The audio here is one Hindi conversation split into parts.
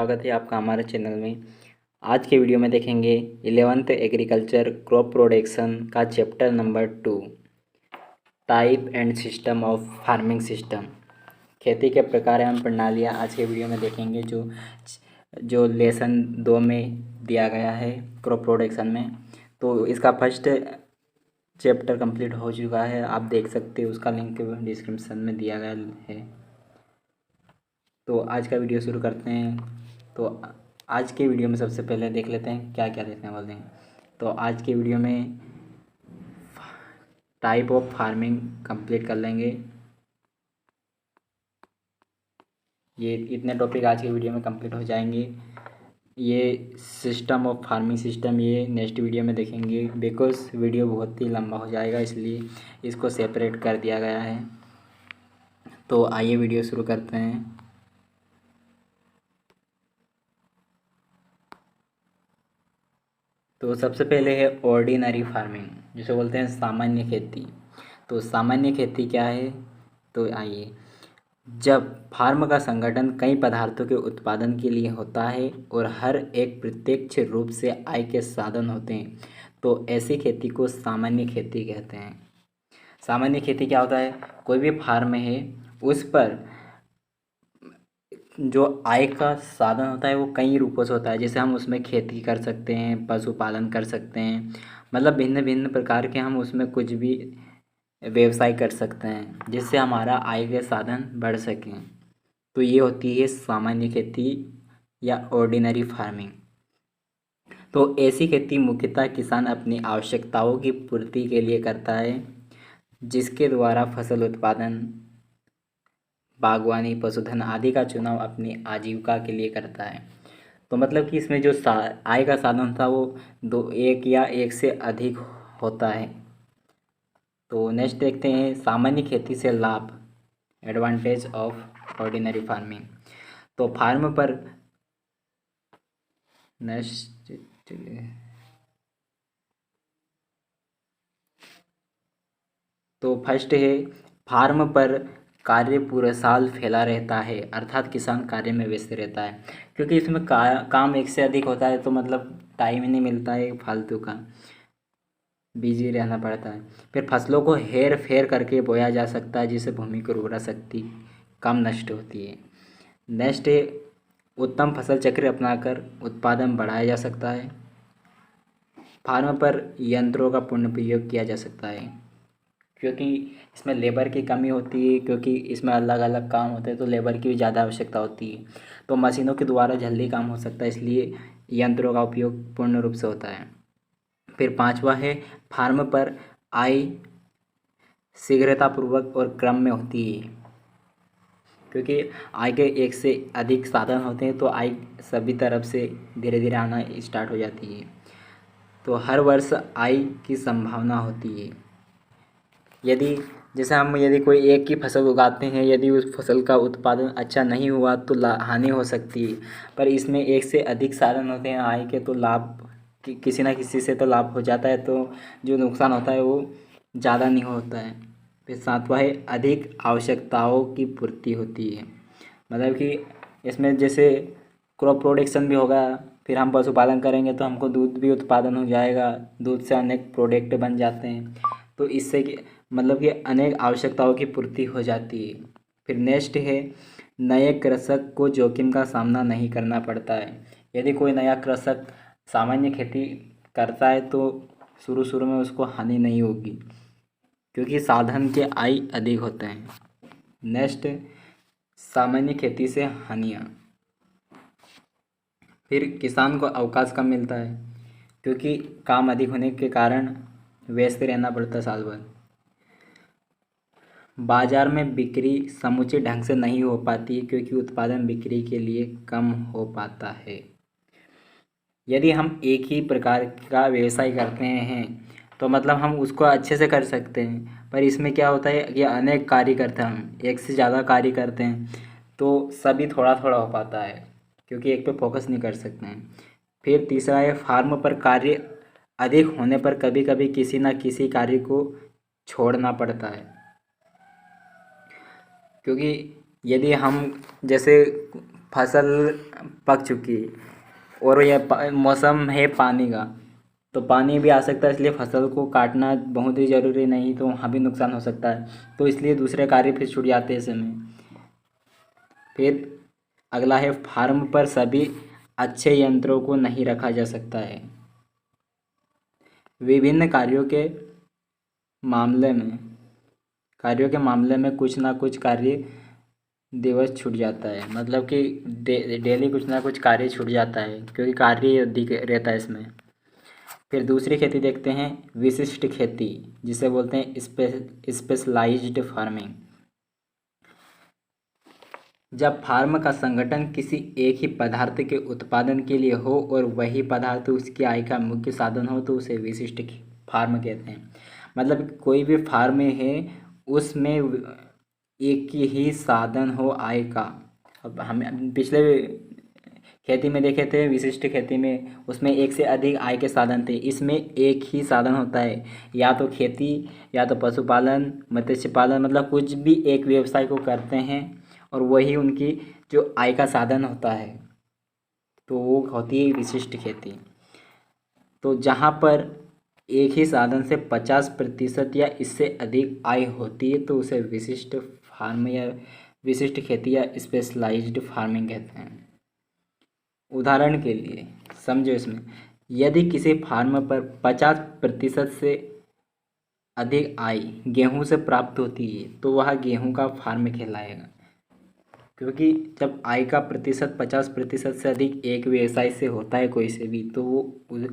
स्वागत है आपका हमारे चैनल में। आज के वीडियो में देखेंगे 11th एग्रीकल्चर क्रॉप प्रोडक्शन का chapter number 2, type and system of farming system. खेती के प्रकार एवं प्रणालियाँ आज के वीडियो में देखेंगे, जो लेसन 2 में दिया गया है क्रॉप प्रोडक्शन में। तो इसका फर्स्ट चैप्टर कंप्लीट हो चुका है, आप देख सकते हैं, उसका लिंक डिस्क्रिप्शन में दिया गया है। तो आज का वीडियो शुरू करते हैं। तो आज के वीडियो में सबसे पहले देख लेते हैं क्या क्या देखने वाले हैं। तो आज के वीडियो में टाइप ऑफ फार्मिंग कंप्लीट कर लेंगे। ये इतने टॉपिक आज के वीडियो में कंप्लीट हो जाएंगे। ये सिस्टम ऑफ फार्मिंग सिस्टम ये नेक्स्ट वीडियो में देखेंगे, बिकॉज वीडियो बहुत ही लंबा हो जाएगा, इसलिए इसको सेपरेट कर दिया गया है। तो आइए वीडियो शुरू करते हैं। तो सबसे पहले है ऑर्डिनरी फार्मिंग, जिसे बोलते हैं सामान्य खेती। तो सामान्य खेती क्या है? तो आइए, जब फार्म का संगठन कई पदार्थों के उत्पादन के लिए होता है और हर एक प्रत्यक्ष रूप से आय के साधन होते हैं, तो ऐसी खेती को सामान्य खेती कहते हैं। सामान्य खेती क्या होता है? कोई भी फार्म है, उस पर जो आय का साधन होता है वो कई रूपों से होता है। जैसे हम उसमें खेती कर सकते हैं, पशुपालन कर सकते हैं, मतलब भिन्न भिन्न प्रकार के हम उसमें कुछ भी व्यवसाय कर सकते हैं, जिससे हमारा आय के साधन बढ़ सकें। तो ये होती है सामान्य खेती या ऑर्डिनरी फार्मिंग। तो ऐसी खेती मुख्यतः किसान अपनी आवश्यकताओं की पूर्ति के लिए करता है, जिसके द्वारा फसल उत्पादन, बागवानी, पशुधन आदि का चुनाव अपनी आजीविका के लिए करता है। तो मतलब कि इसमें जो आय का साधन था वो एक या एक से अधिक होता है। तो नेक्स्ट देखते हैं सामान्य खेती से लाभ, एडवांटेज ऑफ ऑर्डिनरी फार्मिंग। तो फार्म पर नेक्स्ट तो फर्स्ट है, फार्म पर कार्य पूरे साल फैला रहता है, अर्थात किसान कार्य में व्यस्त रहता है। क्योंकि इसमें काम एक से अधिक होता है, तो मतलब टाइम ही नहीं मिलता है, फालतू का बिजी रहना पड़ता है। फिर फसलों को हेर फेर करके बोया जा सकता है, जिससे भूमि की उर्वरा शक्ति कम नष्ट होती है। नेक्स्ट है, उत्तम फसल चक्र अपनाकर उत्पादन बढ़ाया जा सकता है। फार्म पर यंत्रों का पूर्ण प्रयोग किया जा सकता है, क्योंकि इसमें लेबर की कमी होती है, क्योंकि इसमें अलग अलग काम होते हैं, तो लेबर की भी ज़्यादा आवश्यकता होती है। तो मशीनों के द्वारा जल्दी काम हो सकता है, इसलिए यंत्रों का उपयोग पूर्ण रूप से होता है। फिर पांचवा है, फार्म पर आय शीघ्रतापूर्वक और क्रम में होती है, क्योंकि आय के एक से अधिक साधन होते हैं, तो आय सभी तरफ से धीरे धीरे आना स्टार्ट हो जाती है। तो हर वर्ष आय की संभावना होती है। यदि जैसे हम यदि कोई एक ही फसल उगाते हैं, यदि उस फसल का उत्पादन अच्छा नहीं हुआ तो हानि हो सकती है। पर इसमें एक से अधिक साधन होते हैं आय के, तो लाभ किसी ना किसी से तो लाभ हो जाता है, तो जो नुकसान होता है वो ज़्यादा नहीं होता है। फिर सातवां है, अधिक आवश्यकताओं की पूर्ति होती है। मतलब कि इसमें जैसे क्रॉप प्रोडक्शन भी होगा, फिर हम पशुपालन करेंगे तो हमको दूध भी उत्पादन हो जाएगा, दूध से अनेक प्रोडक्ट बन जाते हैं, तो इससे मतलब कि अनेक आवश्यकताओं की पूर्ति हो जाती है। फिर नेक्स्ट है, नए कृषक को जोखिम का सामना नहीं करना पड़ता है। यदि कोई नया कृषक सामान्य खेती करता है तो शुरू शुरू में उसको हानि नहीं होगी, क्योंकि साधन के आय अधिक होते हैं। नेक्स्ट, सामान्य खेती से हानियाँ। फिर किसान को अवकाश कम मिलता है, क्योंकि काम अधिक होने के कारण व्यस्त रहना पड़ता है साल भर। बाजार में बिक्री समुचित ढंग से नहीं हो पाती है, क्योंकि उत्पादन बिक्री के लिए कम हो पाता है। यदि हम एक ही प्रकार का व्यवसाय करते हैं तो मतलब हम उसको अच्छे से कर सकते हैं, पर इसमें क्या होता है कि अनेक कार्य करते हैं, हम एक से ज़्यादा कार्य करते हैं, तो सभी थोड़ा थोड़ा हो पाता है, क्योंकि एक पे फोकस नहीं कर सकते हैं। फिर तीसरा है, फार्म पर कार्य अधिक होने पर कभी कभी किसी न किसी कार्य को छोड़ना पड़ता है, क्योंकि यदि हम जैसे फसल पक चुकी है और यह मौसम है पानी का, तो पानी भी आ सकता है, इसलिए फसल को काटना बहुत ही ज़रूरी, नहीं तो वहाँ भी नुकसान हो सकता है। तो इसलिए दूसरे कार्य फिर छूट जाते हैं इस समय। फिर अगला है, फार्म पर सभी अच्छे यंत्रों को नहीं रखा जा सकता है। विभिन्न कार्यों के मामले में कुछ ना कुछ कार्य दिवस छूट जाता है, मतलब कि डेली कुछ ना कुछ कार्य छूट जाता है, क्योंकि कार्य अधिक रहता है इसमें। फिर दूसरी खेती देखते हैं, विशिष्ट खेती, जिसे बोलते हैं स्पेशलाइज्ड फार्मिंग। जब फार्म का संगठन किसी एक ही पदार्थ के उत्पादन के लिए हो और वही पदार्थ उसकी आय का मुख्य साधन हो, तो उसे विशिष्ट फार्म कहते हैं। मतलब कोई भी फार्म है, उसमें एक ही साधन हो आय का। अब हम पिछले खेती में देखे थे, विशिष्ट खेती में, उसमें एक से अधिक आय के साधन थे। इसमें एक ही साधन होता है, या तो खेती, या तो पशुपालन, मत्स्य पालन, मतलब कुछ भी एक व्यवसाय को करते हैं और वही उनकी जो आय का साधन होता है, तो वो होती है विशिष्ट खेती। तो जहाँ पर एक ही साधन से 50% या इससे अधिक आय होती है, तो उसे विशिष्ट फार्म या विशिष्ट खेती या स्पेशलाइज्ड फार्मिंग कहते हैं। उदाहरण के लिए समझो इसमें, यदि किसी फार्म पर 50% से अधिक आय गेहूं से प्राप्त होती है, तो वह गेहूं का फार्म कहलाएगा। क्योंकि जब आय का प्रतिशत 50% से अधिक एक व्यवसाय से होता है कोई से भी, तो वो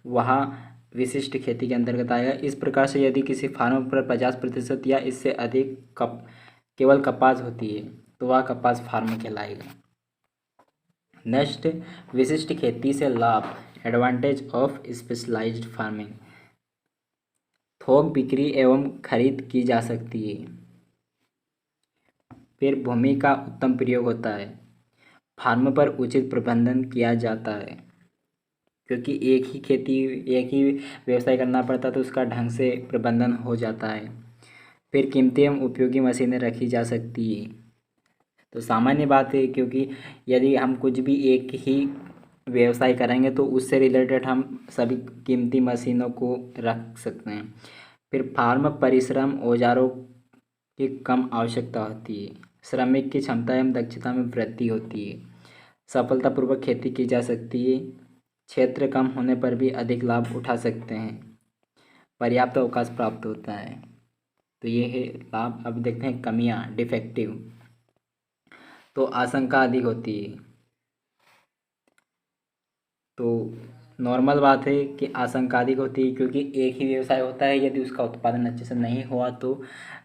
वहाँ विशिष्ट खेती के अंतर्गत आएगा। इस प्रकार से यदि किसी फार्म पर 50% या इससे अधिक केवल कपास होती है, तो वह कपास फार्म कहलाएगा। नेक्स्ट, विशिष्ट खेती से लाभ, एडवांटेज ऑफ स्पेशलाइज्ड फार्मिंग। थोक बिक्री एवं खरीद की जा सकती है। फिर भूमि का उत्तम प्रयोग होता है। फार्म पर उचित प्रबंधन किया जाता है, क्योंकि एक ही व्यवसाय करना पड़ता है, तो उसका ढंग से प्रबंधन हो जाता है। फिर कीमती एवं उपयोगी मशीनें रखी जा सकती है। तो सामान्य बात है, क्योंकि यदि हम कुछ भी एक ही व्यवसाय करेंगे, तो उससे रिलेटेड हम सभी कीमती मशीनों को रख सकते हैं। फिर फार्म परिश्रम, औजारों की कम आवश्यकता होती है। श्रमिक की क्षमता एवं दक्षता में वृद्धि होती है। सफलतापूर्वक खेती की जा सकती है। क्षेत्र कम होने पर भी अधिक लाभ उठा सकते हैं। पर्याप्त अवकाश प्राप्त होता है। तो ये है लाभ। अब देखते हैं कमियां, डिफेक्टिव। तो आशंका अधिक होती है। तो नॉर्मल बात है कि आशंका अधिक होती है, क्योंकि एक ही व्यवसाय होता है, यदि उसका उत्पादन अच्छे से नहीं हुआ तो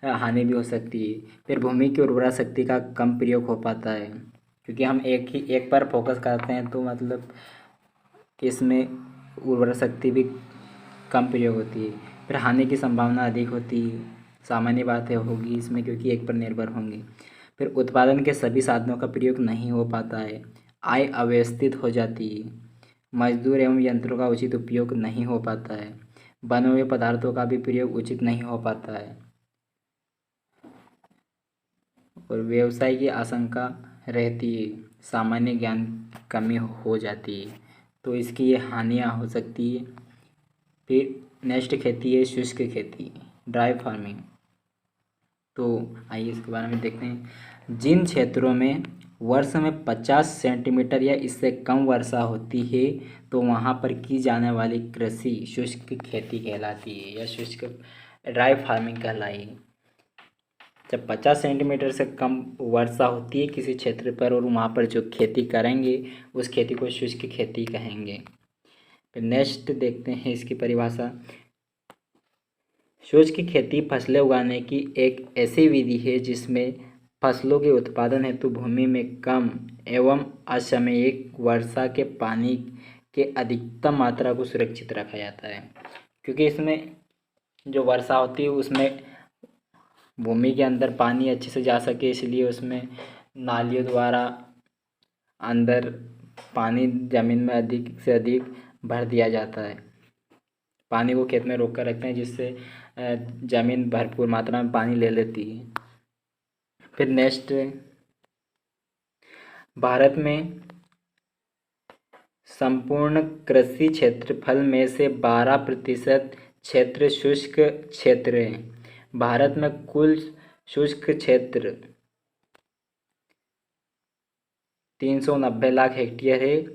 हानि भी हो सकती है। फिर भूमि की उर्वरा शक्ति का कम प्रयोग हो पाता है, क्योंकि हम एक पर फोकस करते हैं, तो मतलब इसमें उर्वरा शक्ति भी कम प्रयोग होती है। फिर हानि की संभावना अधिक होती है, सामान्य बात है होगी इसमें, क्योंकि एक पर निर्भर होंगे। फिर उत्पादन के सभी साधनों का प्रयोग नहीं हो पाता है। आय अव्यवस्थित हो जाती है। मजदूर एवं यंत्रों का उचित उपयोग नहीं हो पाता है। बने हुए पदार्थों का भी प्रयोग उचित नहीं हो पाता है, और व्यवसाय की आशंका रहती है। सामान्य ज्ञान की कमी हो जाती है, तो इसकी ये हानियाँ हो सकती है। फिर नेक्स्ट खेती है शुष्क खेती, ड्राई फार्मिंग। तो आइए इसके बारे में देखते हैं। जिन क्षेत्रों में वर्ष में 50 सेंटीमीटर या इससे कम वर्षा होती है, तो वहाँ पर की जाने वाली कृषि शुष्क खेती कहलाती है, या शुष्क ड्राई फार्मिंग कहलाई। जब 50 सेंटीमीटर से कम वर्षा होती है किसी क्षेत्र पर, और वहाँ पर जो खेती करेंगे उस खेती को शुष्क खेती कहेंगे। फिर नेक्स्ट देखते हैं इसकी परिभाषा। शुष्क खेती फसलें उगाने की एक ऐसी विधि है जिसमें फसलों के उत्पादन हेतु भूमि में कम एवं असामयिक वर्षा के पानी के अधिकतम मात्रा को सुरक्षित रखा जाता है। क्योंकि इसमें जो वर्षा होती है उसमें भूमि के अंदर पानी अच्छे से जा सके, इसलिए उसमें नालियों द्वारा अंदर पानी ज़मीन में अधिक से अधिक भर दिया जाता है। पानी को खेत में रोक कर रखते हैं, जिससे ज़मीन भरपूर मात्रा में पानी ले लेती है। फिर नेक्स्ट, भारत में संपूर्ण कृषि क्षेत्रफल में से 12% क्षेत्र शुष्क क्षेत्र है। भारत में कुल शुष्क क्षेत्र 390 लाख हेक्टेयर है।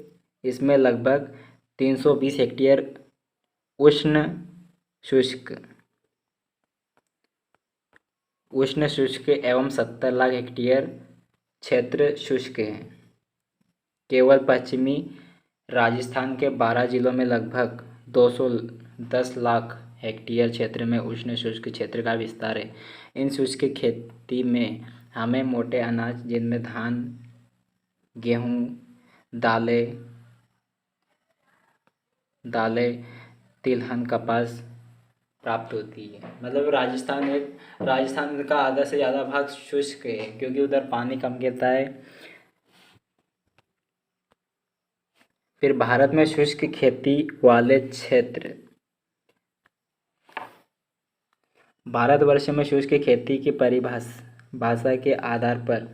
इसमें लगभग 320 हेक्टेयर उष्ण शुष्क एवं 70 लाख हेक्टेयर क्षेत्र शुष्क है। केवल पश्चिमी राजस्थान के 12 जिलों में लगभग 210 लाख हेक्टेयर क्षेत्र में उष्ण शुष्क क्षेत्र का विस्तार है। इन शुष्क खेती में हमें मोटे अनाज जिनमें धान, गेहूँ, दालें, तिलहन, कपास प्राप्त होती है। मतलब राजस्थान का आधा से ज़्यादा भाग शुष्क है क्योंकि उधर पानी कम गिरता है। फिर भारत में शुष्क खेती वाले क्षेत्र। भारतवर्ष में शुष्क खेती की परिभाषा के आधार पर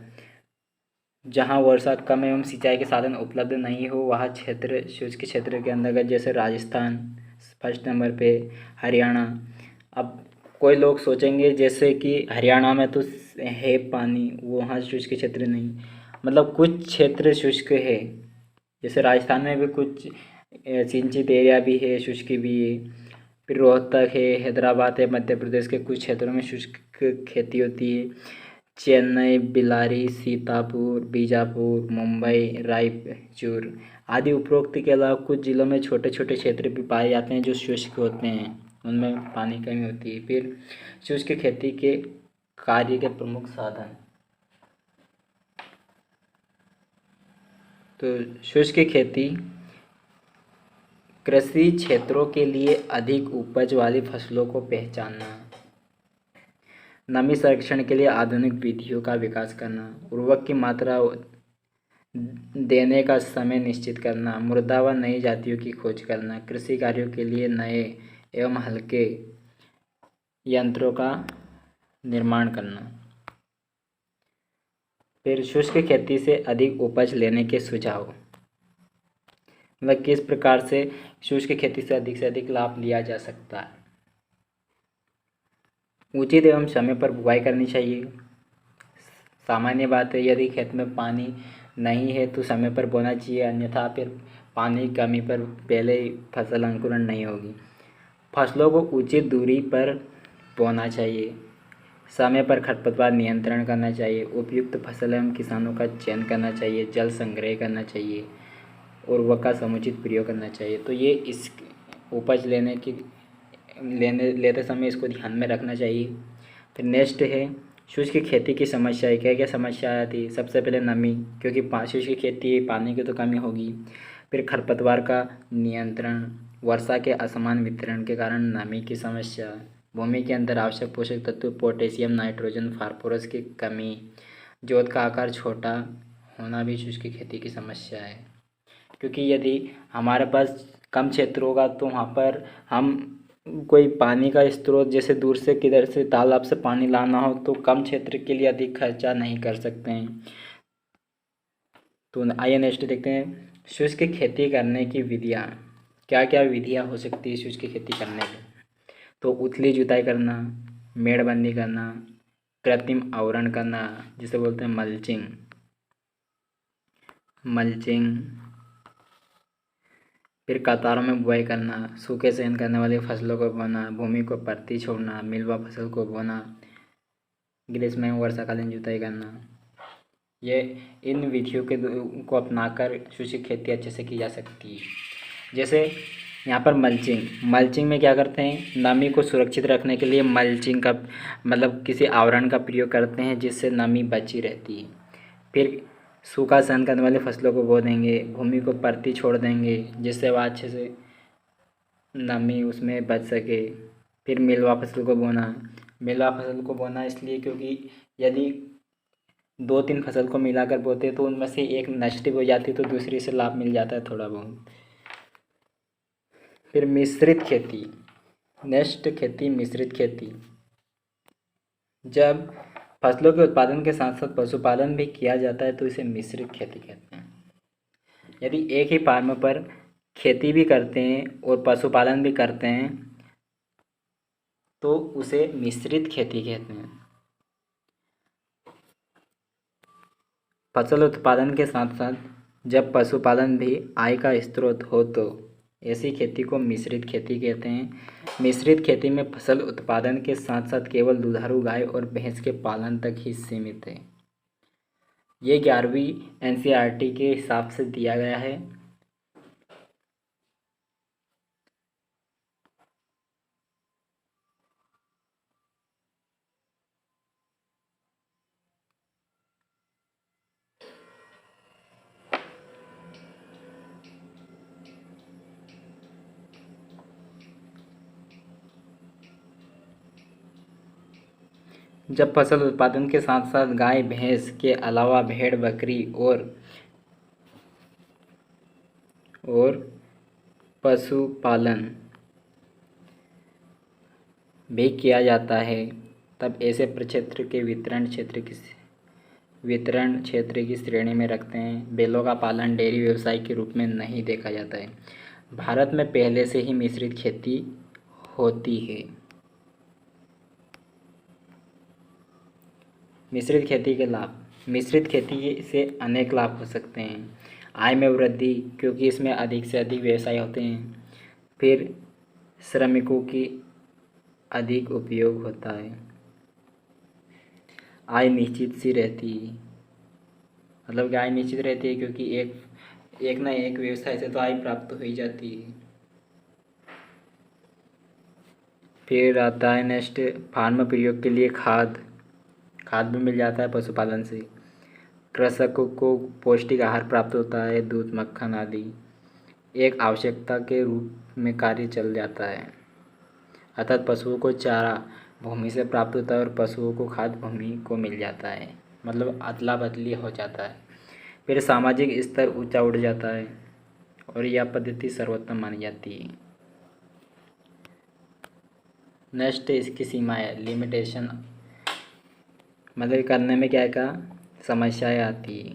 जहाँ वर्षा कम एवं सिंचाई के साधन उपलब्ध नहीं हो वह क्षेत्र शुष्क क्षेत्र के अंतर्गत। जैसे राजस्थान फर्स्ट नंबर पे, हरियाणा। अब कोई लोग सोचेंगे जैसे कि हरियाणा में तो है पानी, वहाँ शुष्क क्षेत्र नहीं। मतलब कुछ क्षेत्र शुष्क है, जैसे राजस्थान में भी कुछ सिंचित एरिया भी है, शुष्क भी है। फिर रोहतक है, हैदराबाद है, मध्य प्रदेश के कुछ क्षेत्रों में शुष्क खेती होती है। चेन्नई, बिलारी, सीतापुर, बीजापुर, मुंबई, रायचूर आदि उपरोक्त के अलावा कुछ जिलों में छोटे छोटे क्षेत्र भी पाए जाते हैं जो शुष्क होते हैं, उनमें पानी की कमी होती है। फिर शुष्क खेती के कार्य के प्रमुख साधन। तो शुष्क खेती कृषि क्षेत्रों के लिए अधिक उपज वाली फसलों को पहचानना, नमी संरक्षण के लिए आधुनिक विधियों का विकास करना, उर्वरक की मात्रा देने का समय निश्चित करना, मृदा व नई जातियों की खोज करना, कृषि कार्यों के लिए नए एवं हल्के यंत्रों का निर्माण करना। फिर शुष्क खेती से अधिक उपज लेने के सुझाव। मतलब किस प्रकार से शुष्क खेती से अधिक लाभ लिया जा सकता है। उचित एवं समय पर बुवाई करनी चाहिए। सामान्य बात है, यदि खेत में पानी नहीं है तो समय पर बोना चाहिए, अन्यथा फिर पानी की कमी पर पहले ही फसल अंकुरण नहीं होगी। फसलों को उचित दूरी पर बोना चाहिए। समय पर खरपतवार नियंत्रण करना चाहिए। उपयुक्त फसल एवं किसानों का चयन करना चाहिए। जल संग्रह करना चाहिए। उर्वरक का समुचित प्रयोग करना चाहिए। तो ये इस उपज लेते समय इसको ध्यान में रखना चाहिए। फिर नेक्स्ट है शुष्क खेती की समस्याएं। क्या क्या समस्या आती है। सबसे पहले नमी, क्योंकि शुष्क खेती पानी की तो कमी होगी। फिर खरपतवार का नियंत्रण, वर्षा के असमान वितरण के कारण नमी की समस्या, भूमि के अंदर आवश्यक पोषक तत्व पोटेशियम, नाइट्रोजन, फास्फोरस की कमी, जोत का आकार छोटा होना भी शुष्क खेती की समस्या है। क्योंकि यदि हमारे पास कम क्षेत्र होगा तो वहाँ पर हम कोई पानी का स्रोत जैसे दूर से किधर से तालाब से पानी लाना हो तो कम क्षेत्र के लिए अधिक खर्चा नहीं कर सकते हैं। तो आइए नेक्स्ट देखते हैं शुष्क खेती करने की विधियाँ। क्या क्या विधियाँ हो सकती है शुष्क खेती करने की। तो उथली जुताई करना, मेड़बंदी करना, कृत्रिम आवरण करना जिसे बोलते हैं मल्चिंग, फिर कतारों में बुआई करना, सूखे सहन करने वाली फसलों को बोना, भूमि को परती छोड़ना, मिलवा फसल को बोना, ग्रीष्म में वर्षाकालीन जुताई करना। ये इन विधियों को अपनाकर शुष्क खेती अच्छे से की जा सकती है। जैसे यहाँ पर मल्चिंग में क्या करते हैं, नमी को सुरक्षित रखने के लिए मल्चिंग का मतलब किसी आवरण का प्रयोग करते हैं जिससे नमी बची रहती है। फिर सूखा सहन करने वाली फसलों को बो देंगे, भूमि को परती छोड़ देंगे जिससे वह अच्छे से नमी उसमें बच सके। फिर मिलवा फसल को बोना इसलिए क्योंकि यदि 2-3 फसल को मिलाकर बोते तो उनमें से एक नष्ट हो जाती तो दूसरी से लाभ मिल जाता है थोड़ा बहुत। फिर मिश्रित खेती, मिश्रित खेती। जब फसलों के उत्पादन के साथ साथ पशुपालन भी किया जाता है तो इसे मिश्रित खेती कहते हैं। यदि एक ही फार्म पर खेती भी करते हैं और पशुपालन भी करते हैं तो उसे मिश्रित खेती कहते हैं। फसल उत्पादन के साथ साथ जब पशुपालन भी आय का स्रोत हो तो ऐसी खेती को मिश्रित खेती कहते हैं। मिश्रित खेती में फसल उत्पादन के साथ साथ केवल दुधारू गाय और भैंस के पालन तक ही सीमित है। ये 11वीं NCERT के हिसाब से दिया गया है। जब फसल उत्पादन के साथ साथ गाय भैंस के अलावा भेड़ बकरी और पशुपालन भी किया जाता है तब ऐसे प्रक्षेत्र के वितरण क्षेत्र की श्रेणी में रखते हैं। बैलों का पालन डेयरी व्यवसाय के रूप में नहीं देखा जाता है। भारत में पहले से ही मिश्रित खेती होती है। मिश्रित खेती के लाभ। मिश्रित खेती से अनेक लाभ हो सकते हैं। आय में वृद्धि, क्योंकि इसमें अधिक से अधिक व्यवसाय होते हैं। फिर श्रमिकों की अधिक उपयोग होता है। आय निश्चित सी रहती है, मतलब कि आय निश्चित रहती है क्योंकि एक ना एक व्यवसाय से तो आय प्राप्त हो ही जाती है। फिर आता है नेक्स्ट, फार्म प्रयोग के लिए खाद भी मिल जाता है पशुपालन से। कृषकों को पौष्टिक आहार प्राप्त होता है, दूध मक्खन आदि एक आवश्यकता के रूप में कार्य चल जाता है। अर्थात पशुओं को चारा भूमि से प्राप्त होता है और पशुओं को खाद्य भूमि को मिल जाता है, मतलब अदला बदली हो जाता है। फिर सामाजिक स्तर ऊंचा उठ जाता है और यह पद्धति सर्वोत्तम मानी जाती है। नेक्स्ट इसकी सीमाएं, लिमिटेशन, मतलब करने में क्या क्या समस्याएं आती है।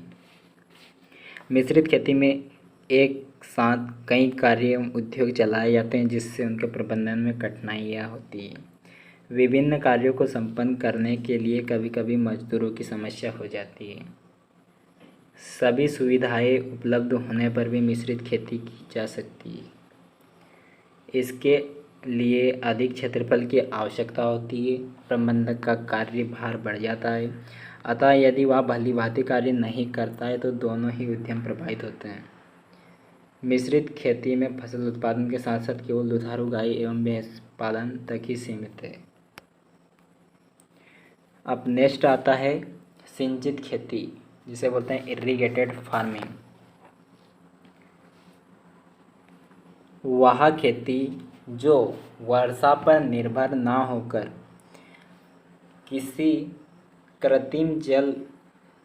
मिश्रित खेती में एक साथ कई कार्य एवं उद्योग चलाए जाते हैं जिससे उनके प्रबंधन में कठिनाइयाँ होती हैं। विभिन्न कार्यों को संपन्न करने के लिए कभी कभी मजदूरों की समस्या हो जाती है। सभी सुविधाएं उपलब्ध होने पर भी मिश्रित खेती की जा सकती है। इसके लिए अधिक क्षेत्रफल की आवश्यकता होती है, प्रबंधक का कार्यभार बढ़ जाता है। अतः यदि वह भली भांति कार्य नहीं करता है तो दोनों ही उद्यम प्रभावित होते हैं। मिश्रित खेती में फसल उत्पादन के साथ साथ केवल दुधारू गाय एवं भैंस पालन तक ही सीमित है। अब नेक्स्ट आता है सिंचित खेती, जिसे बोलते हैं इरिगेटेड फार्मिंग। वह खेती जो वर्षा पर निर्भर ना होकर किसी कृत्रिम जल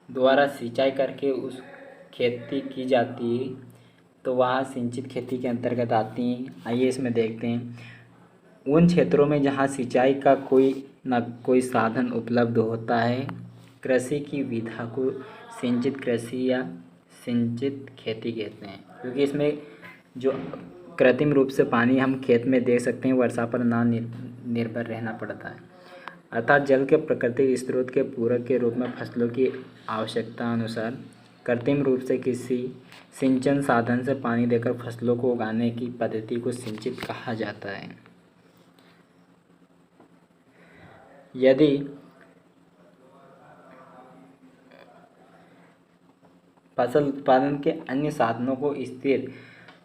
द्वारा सिंचाई करके उस खेती की जाती है तो वह सिंचित खेती के अंतर्गत आती हैं। आइए इसमें देखते हैं। उन क्षेत्रों में जहाँ सिंचाई का कोई न कोई साधन उपलब्ध होता है, कृषि की विधा को सिंचित कृषि या सिंचित खेती कहते हैं, क्योंकि इसमें जो कृत्रिम रूप से पानी हम खेत में दे सकते हैं, वर्षा पर ना निर्भर रहना पड़ता है। अर्थात जल के प्राकृतिक स्रोत के पूरक के रूप में फसलों की आवश्यकता अनुसार कृत्रिम रूप से किसी सिंचन साधन से पानी देकर फसलों को उगाने की पद्धति को सिंचित कहा जाता है। यदि फसल उत्पादन के अन्य साधनों को स्थिर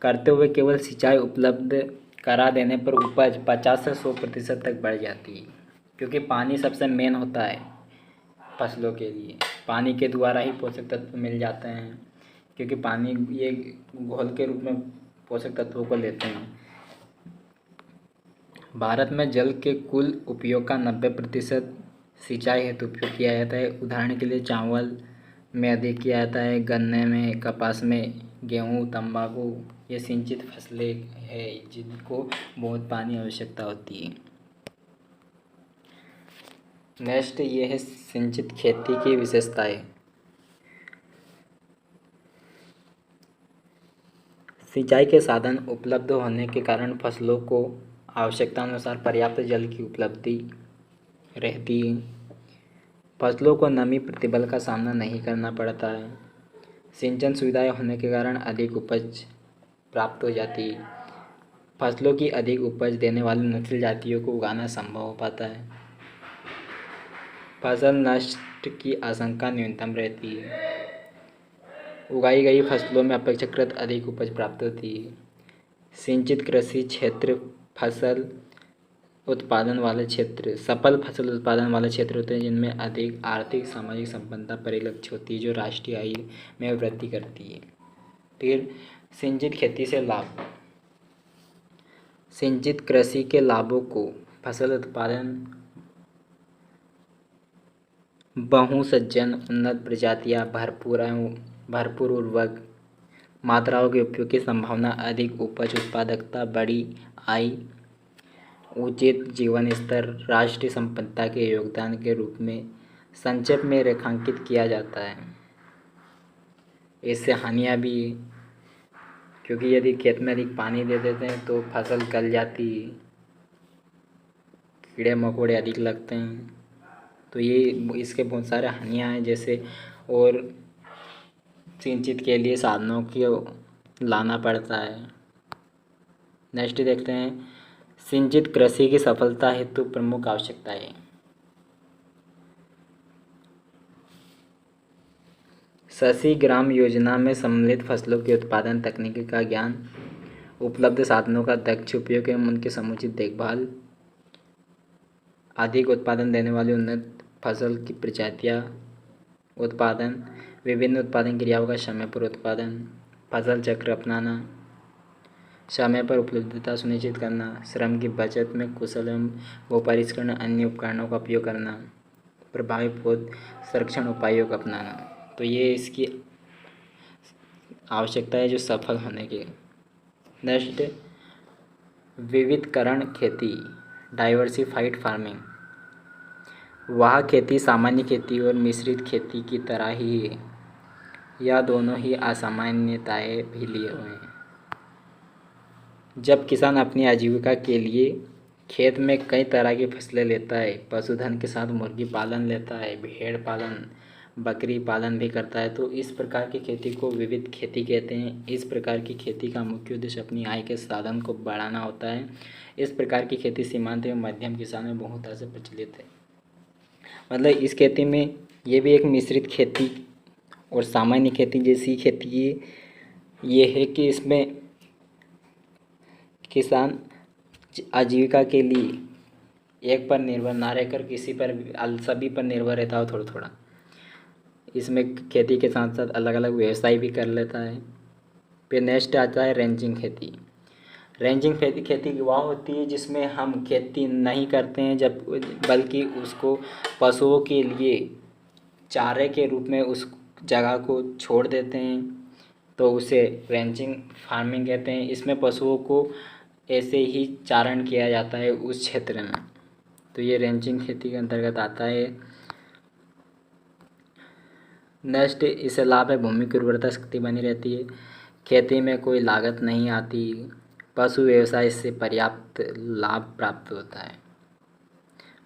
करते हुए केवल सिंचाई उपलब्ध करा देने पर उपज 50 से 100% तक बढ़ जाती है, क्योंकि पानी सबसे मेन होता है फसलों के लिए। पानी के द्वारा ही पोषक तत्व मिल जाते हैं, क्योंकि पानी ये घोल के रूप में पोषक तत्वों को लेते हैं। भारत में जल के कुल उपयोग का 90% सिंचाई हेतु उपयोग किया जाता है। उदाहरण के लिए चावल में अधिक किया जाता है, गन्ने में, कपास में, गेहूँ, तंबाकू, ये सिंचित फसलें हैं जिनको बहुत पानी आवश्यकता होती है। नेक्स्ट ये है सिंचित खेती की विशेषताएं। सिंचाई के साधन उपलब्ध होने के कारण फसलों को आवश्यकता अनुसार पर्याप्त जल की उपलब्धि रहती है। फसलों को नमी प्रतिबल का सामना नहीं करना पड़ता है। सिंचन सुविधाएं होने के कारण अधिक उपज प्राप्त हो जाती है। फसलों की अधिक उपज देने वाली नस्ल जातियों को उगाना संभव हो पाता है। फसल नष्ट की आशंका न्यूनतम रहती है। उगाई गई फसलों में अपेक्षाकृत अधिक उपज प्राप्त होती है। सिंचित कृषि क्षेत्र फसल उत्पादन वाले क्षेत्र सफल फसल उत्पादन वाले क्षेत्र होते हैं जिनमें अधिक आर्थिक सामाजिक संपन्नता परिलक्षित होती है, जो राष्ट्रीय आय में वृद्धि करती है। फिर सिंचित खेती से लाभ। सिंचित कृषि के लाभों को फसल उत्पादन, बहुसंजन, उन्नत प्रजातियां, भरपूर उर्वरक मात्राओं के उपयोग की संभावना, अधिक उपज, उत्पादकता, बड़ी आय, उचित जीवन स्तर राष्ट्रीय संपन्नता के योगदान के रूप में संक्षेप में रेखांकित किया जाता है। इससे हानियाँ भी है, क्योंकि यदि खेत में अधिक पानी दे देते हैं तो फसल गल जाती है, कीड़े मकोड़े अधिक लगते हैं, तो ये इसके बहुत सारे हानियाँ हैं। जैसे और सिंचित के लिए साधनों को लाना पड़ता है। नेक्स्ट देखते हैं सिंचित कृषि की सफलता हेतु प्रमुख आवश्यकताएं। शशि ग्राम योजना में सम्मिलित फसलों के उत्पादन तकनीकी का ज्ञान, उपलब्ध साधनों का दक्ष उपयोग एवं उनकी समुचित देखभाल, अधिक उत्पादन देने वाली उन्नत फसल की प्रजातियां उत्पादन, विभिन्न उत्पादन क्रियाओं का समय पर उत्पादन, फसल चक्र अपनाना, समय पर उपलब्धता सुनिश्चित करना, श्रम की बचत में कुशल एवं गोपारिष्करण अन्य उपकरणों का उपयोग करना, प्रभावी पौध संरक्षण उपायों का अपनाना। तो ये इसकी आवश्यकता है जो सफल होने की। नेक्स्ट विविधकरण खेती, डाइवर्सिफाइड फार्मिंग। वह खेती सामान्य खेती और मिश्रित खेती की तरह ही है, यह दोनों ही असामान्यताएं भी लिए हुए हैं। जब किसान अपनी आजीविका के लिए खेत में कई तरह की फसलें लेता है, पशुधन के साथ मुर्गी पालन लेता है, भेड़ पालन, बकरी पालन भी करता है, तो इस प्रकार की खेती को विविध खेती कहते हैं। इस प्रकार की खेती का मुख्य उद्देश्य अपनी आय के साधन को बढ़ाना होता है। इस प्रकार की खेती सीमांत एवं मध्यम किसान में बहुत से प्रचलित है। मतलब इस खेती में ये भी एक मिश्रित खेती और सामान्य खेती जैसी खेती ये है कि इसमें किसान आजीविका के लिए एक पर निर्भर ना रहकर किसी पर सभी पर निर्भर रहता हो थोड़ा थोड़ा। इसमें खेती के साथ साथ अलग अलग व्यवसाय भी कर लेता है। फिर नेक्स्ट आता है रेंजिंग खेती। रेंजिंग खेती वह होती है जिसमें हम खेती नहीं करते हैं बल्कि उसको पशुओं के लिए चारे के रूप में उस जगह को छोड़ देते हैं, तो उसे रेंजिंग फार्मिंग कहते हैं। इसमें पशुओं को ऐसे ही चारण किया जाता है उस क्षेत्र में, तो ये रेंजिंग खेती के अंतर्गत आता है। नेक्स्ट इससे लाभ है भूमि की उर्वरता शक्ति बनी रहती है, खेती में कोई लागत नहीं आती, पशु व्यवसाय से पर्याप्त लाभ प्राप्त होता है।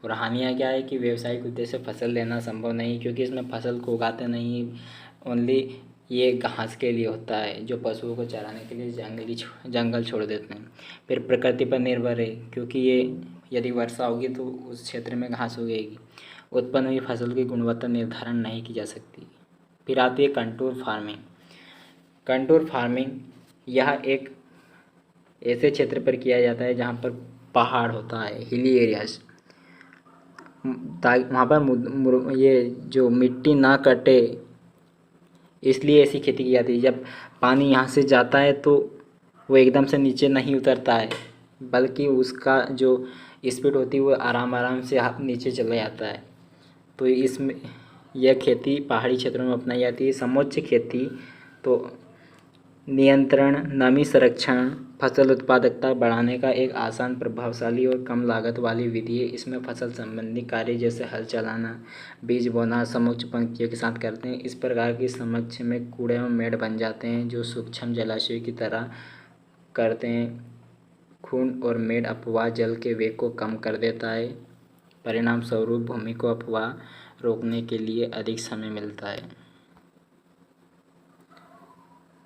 और हानियाँ क्या है कि व्यावसायिक उद्देश्य से फसल लेना संभव नहीं, क्योंकि इसमें फसल को उगाते नहीं, ओनली ये घास के लिए होता है जो पशुओं को चराने के लिए जंगल छोड़ देते हैं। फिर प्रकृति पर निर्भर है, क्योंकि ये यदि वर्षा होगी तो उस क्षेत्र में घास उगेगी, उत्पन्न हुई फसल की गुणवत्ता निर्धारण नहीं की जा सकती। फिर आती है कंटूर फार्मिंग। कंटूर फार्मिंग यह एक ऐसे क्षेत्र पर किया जाता है जहाँ पर पहाड़ होता है, हिली एरियाज, वहाँ पर ये जो मिट्टी ना कटे इसलिए ऐसी खेती की जाती है। जब पानी यहाँ से जाता है तो वो एकदम से नीचे नहीं उतरता है, बल्कि उसका जो स्पीड होती है वो आराम से नीचे चला जाता है। तो इसमें यह खेती पहाड़ी क्षेत्रों में अपनाई जाती है। समोच्च खेती तो नियंत्रण, नमी संरक्षण, फसल उत्पादकता बढ़ाने का एक आसान, प्रभावशाली और कम लागत वाली विधि है। इसमें फसल संबंधी कार्य जैसे हल चलाना, बीज बोना समोच्च पंक्तियों के साथ करते हैं। इस प्रकार की समक्ष में कूड़े एवं मेड़ बन जाते हैं जो सूक्ष्म जलाशय की तरह करते हैं। खून और मेड़ अपवाह जल के वेग को कम कर देता है। परिणाम स्वरूप भूमि को अपवाह रोकने के लिए अधिक समय मिलता है।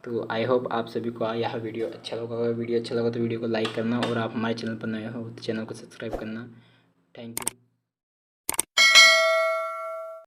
तो आई होप आप सभी को यह वीडियो अच्छा लगा होगा। वीडियो अच्छा लगा तो वीडियो को लाइक करना और आप हमारे चैनल पर नए हो तो चैनल को सब्सक्राइब करना। Thank you.